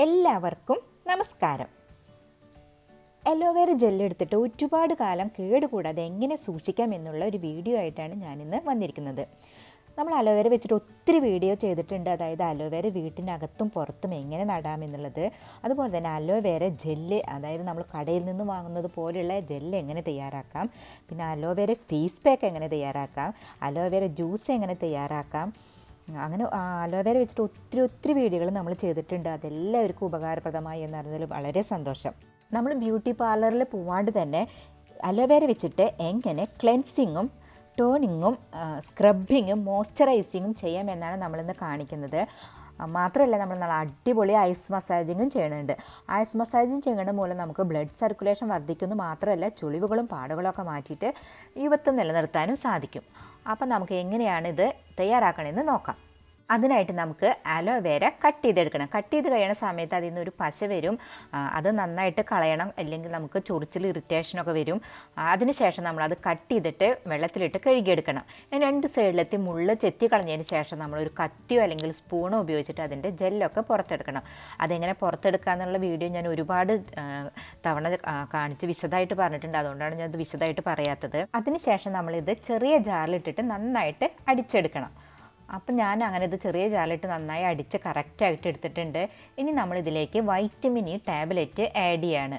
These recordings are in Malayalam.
എല്ലാവർക്കും നമസ്കാരം. അലോവേര ജെല്ലെടുത്തിട്ട് ഒരുപാട് കാലം കേടുകൂടാതെ എങ്ങനെ സൂക്ഷിക്കാം എന്നുള്ള ഒരു വീഡിയോ ആയിട്ടാണ് ഞാനിന്ന് വന്നിരിക്കുന്നത്. നമ്മൾ അലോവേര വെച്ചിട്ട് ഒത്തിരി വീഡിയോ ചെയ്തിട്ടുണ്ട്. അതായത് അലോവേര വീട്ടിനകത്തും പുറത്തും എങ്ങനെ നടാമെന്നുള്ളത്, അതുപോലെ തന്നെ അലോവേര ജെല്ല്, അതായത് നമ്മൾ കടയിൽ നിന്ന് വാങ്ങുന്നത് പോലെയുള്ള ജെല്ല് എങ്ങനെ തയ്യാറാക്കാം, പിന്നെ അലോവേര ഫേസ് പാക്ക് എങ്ങനെ തയ്യാറാക്കാം, അലോവേര ജ്യൂസ് എങ്ങനെ തയ്യാറാക്കാം, അങ്ങനെ അലോവേര വെച്ചിട്ട് ഒത്തിരി വീഡിയോകൾ നമ്മൾ ചെയ്തിട്ടുണ്ട്. അതെല്ലാവർക്കും ഉപകാരപ്രദമായി എന്നറിഞ്ഞതിൽ വളരെ സന്തോഷം. നമ്മൾ ബ്യൂട്ടി പാർലറിൽ പോവാണ്ട് തന്നെ അലോവേര വെച്ചിട്ട് എങ്ങനെ ക്ലെൻസിങ്ങും ടോണിങ്ങും സ്ക്രബിങ്ങും മോയ്സ്ചറൈസിങ്ങും ചെയ്യാമെന്നാണ് നമ്മളിന്ന് കാണിക്കുന്നത്. മാത്രമല്ല നമ്മൾ നല്ല അടിപൊളി ഐസ് മസാജിങ്ങും ചെയ്യുന്നുണ്ട്. ഐസ് മസാജിങ് ചെയ്യുന്നത് മൂലം നമുക്ക് ബ്ലഡ് സർക്കുലേഷൻ വർദ്ധിക്കുന്നു. മാത്രമല്ല ചുളിവുകളും പാടുകളൊക്കെ മാറ്റിയിട്ട് യുവത്വം നിലനിർത്താനും സാധിക്കും. അപ്പം നമുക്ക് എങ്ങനെയാണ് ഇത് തയ്യാറാക്കണമെന്ന് നോക്കാം. അതിനായിട്ട് നമുക്ക് അലോവേര കട്ട് ചെയ്തെടുക്കണം. കട്ട് ചെയ്ത് കഴിയുന്ന സമയത്ത് അതിൽ നിന്നൊരു പശ വരും, അത് നന്നായിട്ട് കളയണം, അല്ലെങ്കിൽ നമുക്ക് ചൊറിച്ചിൽ ഇറിറ്റേഷനൊക്കെ വരും. അതിനുശേഷം നമ്മളത് കട്ട് ചെയ്തിട്ട് വെള്ളത്തിലിട്ട് കഴുകിയെടുക്കണം. രണ്ട് സൈഡിലെത്തി മുള്ള് ചെത്തി കളഞ്ഞതിന് ശേഷം നമ്മളൊരു കത്തിയോ അല്ലെങ്കിൽ സ്പൂണോ ഉപയോഗിച്ചിട്ട് അതിൻ്റെ ജെല്ലൊക്കെ പുറത്തെടുക്കണം. അതെങ്ങനെ പുറത്തെടുക്കുക എന്നുള്ള വീഡിയോ ഞാൻ ഒരുപാട് തവണ കാണിച്ച് വിശദമായിട്ട് പറഞ്ഞിട്ടുണ്ട്. അതുകൊണ്ടാണ് ഞാനത് വിശദമായിട്ട് പറയാത്തത്. അതിനുശേഷം നമ്മളിത് ചെറിയ ജാറിലിട്ടിട്ട് നന്നായിട്ട് അടിച്ചെടുക്കണം. അപ്പം ഞാൻ അങ്ങനെ ഇത് ചെറിയ ജാറിലിട്ട് നന്നായി അടിച്ച് കറക്റ്റായിട്ട് എടുത്തിട്ടുണ്ട്. ഇനി നമ്മളിതിലേക്ക് വൈറ്റമിൻ ഇ ടാബ്ലറ്റ് ആഡ് ചെയ്യാണ്.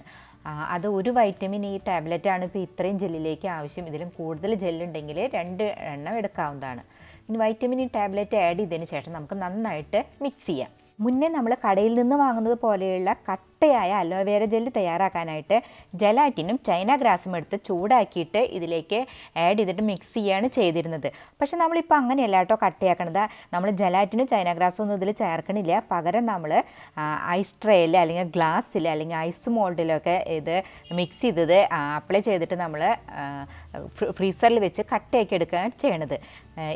അത് ഒരു വൈറ്റമിൻ ഇ ടാബ്ലറ്റാണ് ഇപ്പോൾ ഇത്രയും ജെല്ലിലേക്ക് ആവശ്യം. ഇതിലും കൂടുതൽ ജെല്ലുണ്ടെങ്കിൽ 2 എണ്ണം എടുക്കാവുന്നതാണ്. ഇനി വൈറ്റമിൻ ഇ ടാബ്ലറ്റ് ആഡ് ചെയ്തതിന് ശേഷം നമുക്ക് നന്നായിട്ട് മിക്സ് ചെയ്യാം. മുന്നേ നമ്മൾ കടയിൽ നിന്ന് വാങ്ങുന്നത് പോലെയുള്ള കട്ടയായ അലോവേര ജെല്ല് തയ്യാറാക്കാനായിട്ട് ജലാറ്റിനും ചൈന ഗ്രാസും എടുത്ത് ചൂടാക്കിയിട്ട് ഇതിലേക്ക് ആഡ് ചെയ്തിട്ട് മിക്സ് ചെയ്യുകയാണ് ചെയ്തിരുന്നത്. പക്ഷേ നമ്മളിപ്പോൾ അങ്ങനെയല്ല കേട്ടോ കട്ടയാക്കണത്. നമ്മൾ ജലാറ്റിനും ചൈന ഗ്രാസും ഒന്നും ഇതിൽ ചേർക്കണില്ല. പകരം നമ്മൾ ഐസ് ട്രേയിൽ അല്ലെങ്കിൽ ഗ്ലാസ്സിൽ അല്ലെങ്കിൽ ഐസ് മോൾഡിലൊക്കെ ഇത് മിക്സ് ചെയ്തത് അപ്ലൈ ചെയ്തിട്ട് നമ്മൾ ഫ്രീസറിൽ വെച്ച് കട്ടയാക്കി എടുക്കുകയാണ് ചെയ്യണത്.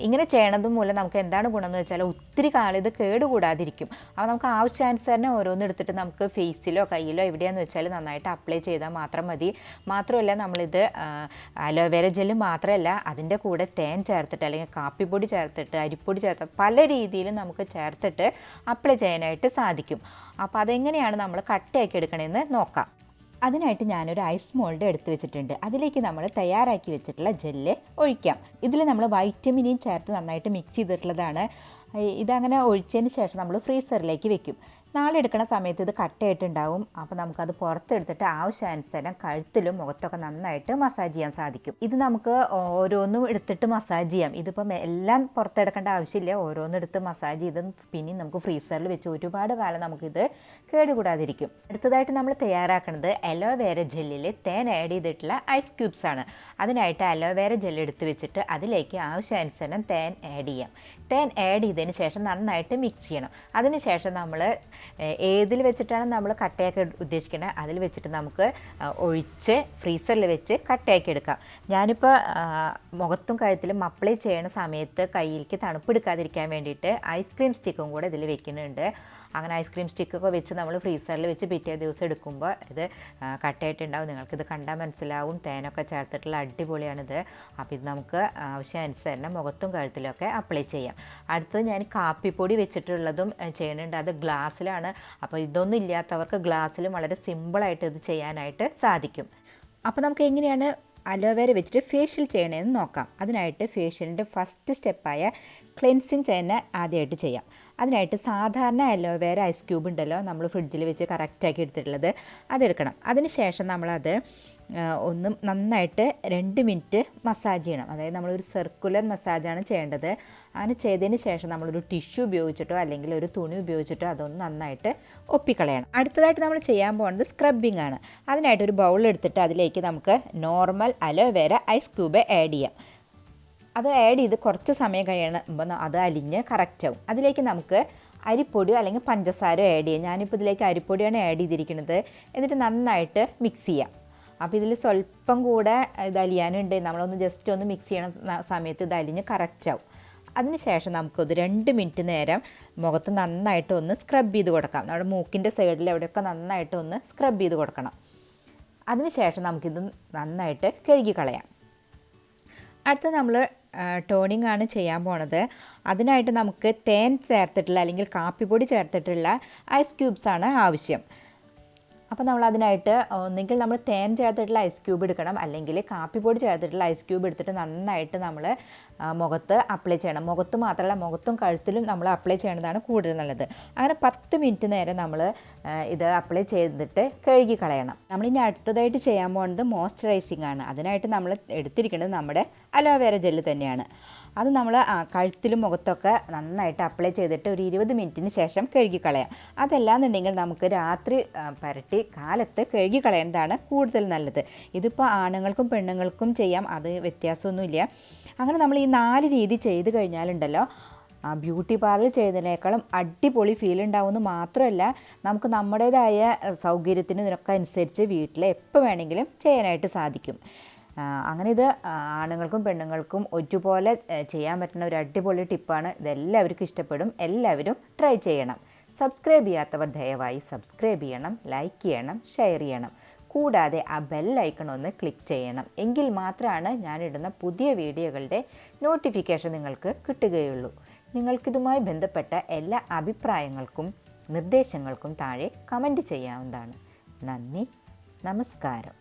ഇങ്ങനെ ചെയ്യണത് മൂലം നമുക്ക് എന്താണ് ഗുണമെന്ന് വെച്ചാൽ ഒത്തിരി കാലം ഇത് കേടുകൂടാതിരിക്കും. അപ്പോൾ നമുക്ക് ആവശ്യാനുസരണം ഓരോന്ന് എടുത്തിട്ട് നമുക്ക് ഫേസിലോ കയ്യിലോ എവിടെയാണെന്ന് വെച്ചാൽ നന്നായിട്ട് അപ്ലൈ ചെയ്താൽ മാത്രം മതി. മാത്രമല്ല നമ്മളിത് അലോവേര ജെല്ല് മാത്രമല്ല, അതിൻ്റെ കൂടെ തേൻ ചേർത്തിട്ട് അല്ലെങ്കിൽ കാപ്പിപ്പൊടി ചേർത്തിട്ട് അരിപ്പൊടി ചേർത്തിട്ട് പല രീതിയിലും നമുക്ക് ചേർത്തിട്ട് അപ്ലൈ ചെയ്യാനായിട്ട് സാധിക്കും. അപ്പോൾ അതെങ്ങനെയാണ് നമ്മൾ കട്ടയാക്കി എടുക്കണമെന്ന് നോക്കാം. അതിനായിട്ട് ഞാനൊരു ഐസ് മോൾഡ് എടുത്ത് വെച്ചിട്ടുണ്ട്. അതിലേക്ക് നമ്മൾ തയ്യാറാക്കി വെച്ചിട്ടുള്ള ജെല്ല് ഒഴിക്കാം. ഇതിൽ നമ്മൾ വൈറ്റമിനും ചേർത്ത് നന്നായിട്ട് മിക്സ് ചെയ്തിട്ടുള്ളതാണ്. ഇതങ്ങനെ ഒഴിച്ചതിന് ശേഷം നമ്മൾ ഫ്രീസറിലേക്ക് വെക്കും. നാളെ എടുക്കുന്ന സമയത്ത് ഇത് കട്ടയായിട്ടുണ്ടാവും. അപ്പോൾ നമുക്കത് പുറത്തെടുത്തിട്ട് ആവശ്യാനുസരണം കഴുത്തിലും മുഖത്തൊക്കെ നന്നായിട്ട് മസാജ് ചെയ്യാൻ സാധിക്കും. ഇത് നമുക്ക് ഓരോന്നും എടുത്തിട്ട് മസാജ് ചെയ്യാം. ഇതിപ്പം എല്ലാം പുറത്തെടുക്കേണ്ട ആവശ്യമില്ല. ഓരോന്നെടുത്ത് മസാജ് ചെയ്ത് പിന്നെ നമുക്ക് ഫ്രീസറിൽ വെച്ച് ഒരുപാട് കാലം നമുക്കിത് കേടുകൂടാതിരിക്കും. അടുത്തതായിട്ട് നമ്മൾ തയ്യാറാക്കുന്നത് അലോവേര ജെല്ലിൽ തേൻ ആഡ് ചെയ്തിട്ടുള്ള ഐസ് ക്യൂബ്സ് ആണ്. അതിനായിട്ട് അലോവേര ജെല്ല് എടുത്ത് വെച്ചിട്ട് അതിലേക്ക് ആവശ്യാനുസരണം തേൻ ആഡ് ചെയ്യാം. തേൻ ആഡ് ചെയ്തതിന് ശേഷം നന്നായിട്ട് മിക്സ് ചെയ്യണം. അതിനുശേഷം നമ്മൾ ഏതിൽ വെച്ചിട്ടാണ് നമ്മൾ കട്ടയാക്കി ഉദ്ദേശിക്കുന്നത് അതിൽ വെച്ചിട്ട് നമുക്ക് ഒഴിച്ച് ഫ്രീസറിൽ വെച്ച് കട്ടയാക്കി എടുക്കാം. ഞാനിപ്പോൾ മുഖത്തും കഴുത്തിലും അപ്ലൈ ചെയ്യുന്ന സമയത്ത് കയ്യിലേക്ക് തണുപ്പെടുക്കാതിരിക്കാൻ വേണ്ടിയിട്ട് ഐസ്ക്രീം സ്റ്റിക്കും കൂടെ ഇതിൽ വെക്കുന്നുണ്ട്. അങ്ങനെ ഐസ്ക്രീം സ്റ്റിക്കൊക്കെ വെച്ച് നമ്മൾ ഫ്രീസറിൽ വെച്ച് പിറ്റേ ദിവസം എടുക്കുമ്പോൾ ഇത് കട്ടയായിട്ടുണ്ടാവും. നിങ്ങൾക്കിത് കണ്ടാൽ മനസ്സിലാവും. തേനൊക്കെ ചേർത്തിട്ടുള്ള അടിപൊളിയാണിത്. അപ്പോൾ ഇത് നമുക്ക് ആവശ്യാനുസരണം മുഖത്തും കഴുത്തിലൊക്കെ അപ്ലൈ ചെയ്യാം. അടുത്തത് ഞാൻ കാപ്പിപ്പൊടി വെച്ചിട്ടുള്ളതും ചെയ്യുന്നുണ്ട്. അത് ഗ്ലാസ്സിലാണ്. അപ്പോൾ ഇതൊന്നും ഇല്ലാത്തവർക്ക് ഗ്ലാസ്സിലും വളരെ സിമ്പിളായിട്ട് ഇത് ചെയ്യാനായിട്ട് സാധിക്കും. അപ്പോൾ നമുക്ക് എങ്ങനെയാണ് അലോവേര വെച്ചിട്ട് ഫേഷ്യൽ ചെയ്യണമെന്ന് നോക്കാം. അതിനായിട്ട് ഫേഷ്യലിൻ്റെ ഫസ്റ്റ് സ്റ്റെപ്പായ ക്ലെൻസിങ് ചെയ്യുന്ന ആദ്യമായിട്ട് ചെയ്യാം. അതിനായിട്ട് സാധാരണ അലോവേര ഐസ് ക്യൂബ് ഉണ്ടല്ലോ, നമ്മൾ ഫ്രിഡ്ജിൽ വെച്ച് കറക്റ്റാക്കി എടുത്തിട്ടുള്ളത്, അതെടുക്കണം. അതിന് ശേഷം നമ്മളത് ഒന്ന് നന്നായിട്ട് 2 മിനിറ്റ് മസാജ് ചെയ്യണം. അതായത് നമ്മളൊരു സർക്കുലർ മസാജാണ് ചെയ്യേണ്ടത്. അങ്ങനെ ചെയ്തതിന് ശേഷം നമ്മളൊരു ടിഷ്യൂ ഉപയോഗിച്ചിട്ടോ അല്ലെങ്കിൽ ഒരു തുണി ഉപയോഗിച്ചിട്ടോ അതൊന്ന് നന്നായിട്ട് ഒപ്പിക്കളയണം. അടുത്തതായിട്ട് നമ്മൾ ചെയ്യാൻ പോകുന്നത് സ്ക്രബിംഗ് ആണ്. അതിനായിട്ട് ഒരു ബൗൾ എടുത്തിട്ട് അതിലേക്ക് നമുക്ക് normal aloe vera ice cube add ചെയ്യാം. അത് ആഡ് ചെയ്ത് കുറച്ച് സമയം കഴിയുമ്പോൾ അത് അലിഞ്ഞ് കറക്റ്റാവും. അതിലേക്ക് നമുക്ക് അരിപ്പൊടിയോ അല്ലെങ്കിൽ പഞ്ചസാരയോ ആഡ് ചെയ്യാം. ഞാനിപ്പോൾ ഇതിലേക്ക് അരിപ്പൊടിയാണ് ആഡ് ചെയ്തിരിക്കുന്നത്. എന്നിട്ട് നന്നായിട്ട് മിക്സ് ചെയ്യാം. അപ്പോൾ ഇതിൽ സ്വല്പം കൂടെ ഇത് അലിയാനുണ്ട്. നമ്മളൊന്ന് ജസ്റ്റ് ഒന്ന് മിക്സ് ചെയ്യണ സമയത്ത് ഇത് അലിഞ്ഞ് കറക്റ്റാവും. അതിനുശേഷം നമുക്കത് 2 മിനിറ്റ് നേരം മുഖത്ത് നന്നായിട്ട് ഒന്ന് സ്ക്രബ് ചെയ്ത് കൊടുക്കാം. നമ്മുടെ മൂക്കിൻ്റെ സൈഡിൽ എവിടെയൊക്കെ നന്നായിട്ട് ഒന്ന് സ്ക്രബ് ചെയ്ത് കൊടുക്കണം. അതിനുശേഷം നമുക്കിത് നന്നായിട്ട് കഴുകി കളയാം. അടുത്ത നമ്മൾ ടോണിംഗ് ആണ് ചെയ്യാൻ പോണത്. അതിനായിട്ട് നമുക്ക് തേൻ ചേർത്തിട്ടുള്ള അല്ലെങ്കിൽ കാപ്പിപ്പൊടി ചേർത്തിട്ടുള്ള ഐസ് ക്യൂബ്സാണ് ആവശ്യം. അപ്പോൾ നമ്മൾ അതിനായിട്ട് ഒന്നുകിൽ നമ്മൾ തേൻ ചേർത്തിട്ടുള്ള ഐസ് ക്യൂബ് എടുക്കണം, അല്ലെങ്കിൽ കാപ്പിപ്പൊടി ചേർത്തിട്ടുള്ള ഐസ് ക്യൂബ് എടുത്തിട്ട് നന്നായിട്ട് നമ്മൾ മുഖത്ത് അപ്ലൈ ചെയ്യണം. മുഖത്ത് മാത്രമല്ല, മുഖത്തും കഴുത്തിലും നമ്മൾ അപ്ലൈ ചെയ്യണതാണ് കൂടുതൽ നല്ലത്. അങ്ങനെ 10 മിനിറ്റ് നേരം നമ്മൾ ഇത് അപ്ലൈ ചെയ്തിട്ട് കഴുകി കളയണം. നമ്മളിനി അടുത്തതായിട്ട് ചെയ്യാൻ പോകുന്നത് മോയ്സ്ചറൈസിങ് ആണ്. അതിനായിട്ട് നമ്മൾ എടുത്തിരിക്കുന്നത് നമ്മുടെ അലോവേര ജെല്ല് തന്നെയാണ്. അത് നമ്മൾ കഴുത്തിലും മുഖത്തൊക്കെ നന്നായിട്ട് അപ്ലൈ ചെയ്തിട്ട് ഒരു 20 മിനിറ്റിന് ശേഷം കഴുകി കളയാം. അതല്ലാന്നുണ്ടെങ്കിൽ നമുക്ക് രാത്രി പരട്ടി കാലത്ത് കഴുകി കളയുന്നതാണ് കൂടുതൽ നല്ലത്. ഇതിപ്പോൾ ആണുങ്ങൾക്കും പെണ്ണുങ്ങൾക്കും ചെയ്യാം, അത് വ്യത്യാസമൊന്നുമില്ല. അങ്ങനെ നമ്മൾ ഈ 4 രീതി ചെയ്ത് കഴിഞ്ഞാലുണ്ടല്ലോ, ബ്യൂട്ടി പാർലർ ചെയ്തതിനേക്കാളും അടിപൊളി ഫീൽ ഉണ്ടാവുമെന്ന് മാത്രമല്ല, നമുക്ക് നമ്മുടേതായ സൗകര്യത്തിന് ഇതിനൊക്കെ അനുസരിച്ച് വീട്ടിൽ എപ്പോൾ വേണമെങ്കിലും ചെയ്യാനായിട്ട് സാധിക്കും. അങ്ങനെ ഇത് ആണുങ്ങൾക്കും പെണ്ണുങ്ങൾക്കും ഒരുപോലെ ചെയ്യാൻ പറ്റുന്ന ഒരു അടിപൊളി ടിപ്പാണ്. ഇതെല്ലാവർക്കും ഇഷ്ടപ്പെടും. എല്ലാവരും ട്രൈ ചെയ്യണം. സബ്സ്ക്രൈബ് ചെയ്യാത്തവർ ദയവായി സബ്സ്ക്രൈബ് ചെയ്യണം, ലൈക്ക് ചെയ്യണം, ഷെയർ ചെയ്യണം. കൂടാതെ ആ ബെൽ ഐക്കൺ ഒന്ന് ക്ലിക്ക് ചെയ്യണം. എങ്കിൽ മാത്രമാണ് ഞാനിടുന്ന പുതിയ വീഡിയോകളുടെ നോട്ടിഫിക്കേഷൻ നിങ്ങൾക്ക് കിട്ടുകയുള്ളൂ. നിങ്ങൾക്കിതുമായി ബന്ധപ്പെട്ട എല്ലാ അഭിപ്രായങ്ങൾക്കും നിർദ്ദേശങ്ങൾക്കും താഴെ കമൻറ്റ് ചെയ്യാവുന്നതാണ്. നന്ദി, നമസ്കാരം.